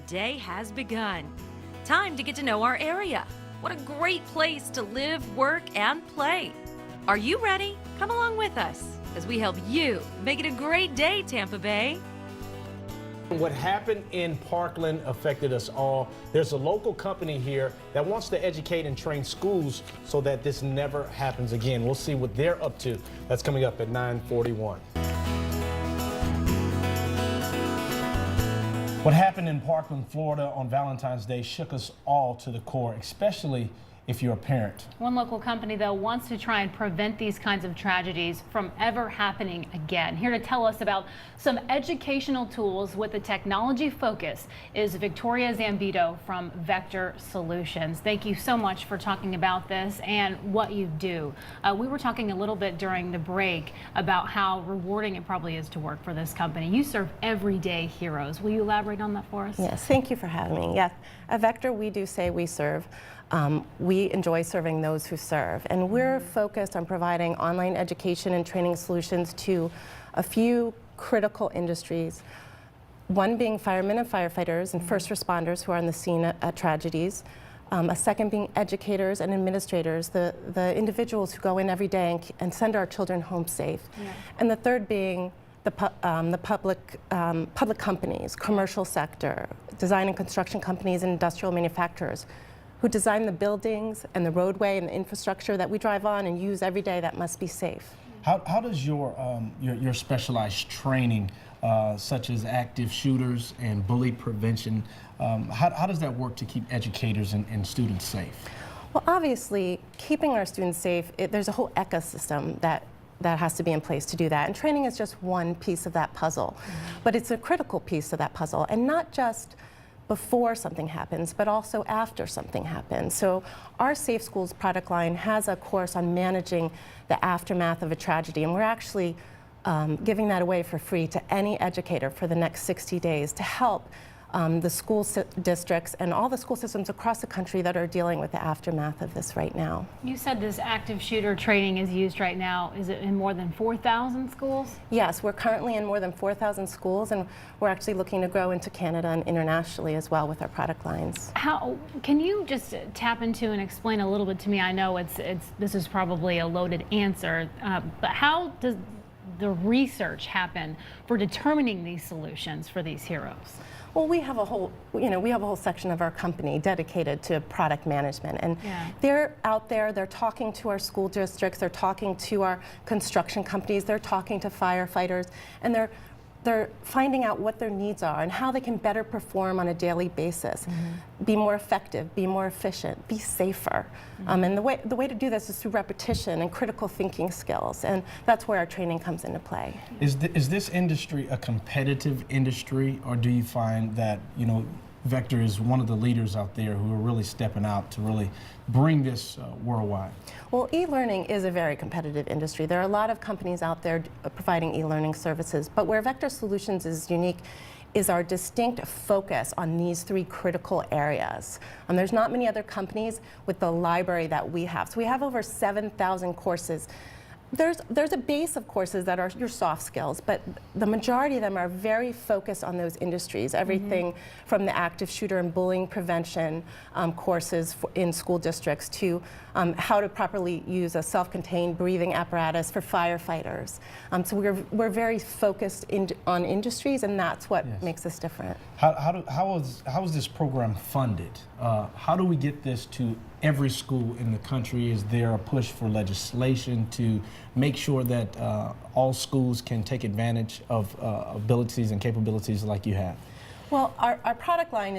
day has begun. Time to get to know our area. What a great place to live, work, and play. Are you ready? Come along with us as we help you make it a great day, Tampa Bay. What happened in Parkland affected us all. There's a local company here that wants to educate and train schools so that this never happens again. We'll see what they're up to. That's coming up at 9:41. What happened in Parkland, Florida on Valentine's Day shook us all to the core, especially if you're a parent. One local company, though, wants to try and prevent these kinds of tragedies from ever happening again. Here to tell us about some educational tools with a technology focus is Victoria Zambito from Vector Solutions. Thank you so much for talking about this and what you do. We were talking a little bit during the break about how rewarding it probably is to work for this company. You serve everyday heroes. Will you elaborate on that for us? Yes, thank you for having me. Yes, at Vector, we do say we serve. We enjoy serving those who serve, and we're focused on providing online education and training solutions to a few critical industries, one being firemen and firefighters and first responders who are on the scene at tragedies, a second being educators and administrators, the individuals who go in every day and send our children home safe, and the third being the public companies, commercial sector, design and construction companies and industrial manufacturers who design the buildings and the roadway and the infrastructure that we drive on and use every day that must be safe. How does your specialized training, such as active shooters and bully prevention, how does that work to keep educators and students safe? Well, obviously, keeping our students safe, there's a whole ecosystem that has to be in place to do that. And training is just one piece of that puzzle. But it's a critical piece of that puzzle, and not just before something happens, but also after something happens. So our Safe Schools product line has a course on managing the aftermath of a tragedy, and we're actually giving that away for free to any educator for the next 60 days to help the school districts and all the school systems across the country that are dealing with the aftermath of this right now. You said this active shooter training is used right now. Is it in more than 4,000 schools? Yes, we're currently in more than 4,000 schools, and we're actually looking to grow into Canada and internationally as well with our product lines. How can you just tap into and explain a little bit to me? I know this is probably a loaded answer, but how does the research happen for determining these solutions for these heroes? Well, we have a whole section of our company dedicated to product management, and they're out there, they're talking to our school districts, they're talking to our construction companies, they're talking to firefighters, and they're finding out what their needs are and how they can better perform on a daily basis, be more effective, be more efficient, be safer. And the way to do this is through repetition and critical thinking skills, and that's where our training comes into play. Is this industry a competitive industry, or do you find that, Vector is one of the leaders out there who are really stepping out to really bring this worldwide? Well, e-learning is a very competitive industry. There are a lot of companies out there providing e-learning services, but where Vector Solutions is unique is our distinct focus on these three critical areas. There's not many other companies with the library that we have. So we have over 7,000 courses. There's a base of courses that are your soft skills, but the majority of them are very focused on those industries. Everything from the active shooter and bullying prevention courses in school districts to how to properly use a self-contained breathing apparatus for firefighters. So we're very focused on industries, and that's what makes us different. How is this program funded? How do we get this to every school in the country? Is there a push for legislation to make sure that all schools can take advantage of abilities and capabilities like you have? Well, our product line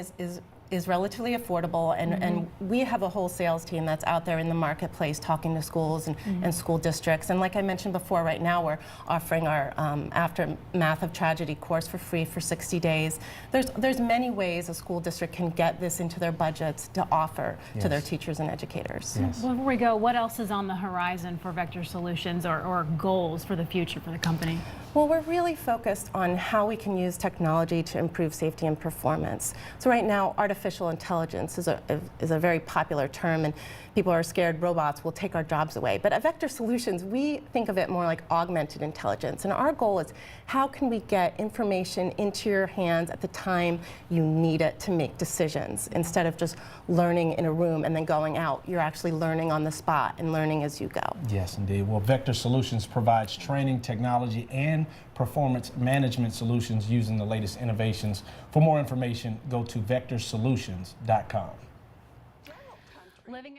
is relatively affordable, and we have a whole sales team that's out there in the marketplace talking to schools and school districts. And like I mentioned before, right now we're offering our Aftermath of Tragedy course for free for 60 days. There's many ways a school district can get this into their budgets to offer to their teachers and educators. Before we go, what else is on the horizon for Vector Solutions or goals for the future for the company? Well, we're really focused on how we can use technology to improve safety and performance. So right now, artificial artificial intelligence is a very popular term, and people are scared robots will take our jobs away. But at Vector Solutions, we think of it more like augmented intelligence. And our goal is, how can we get information into your hands at the time you need it to make decisions, instead of just learning in a room and then going out. You're actually learning on the spot and learning as you go. Yes, indeed. Well, Vector Solutions provides training, technology, and performance management solutions using the latest innovations. For more information, go to vectorsolutions.com. Living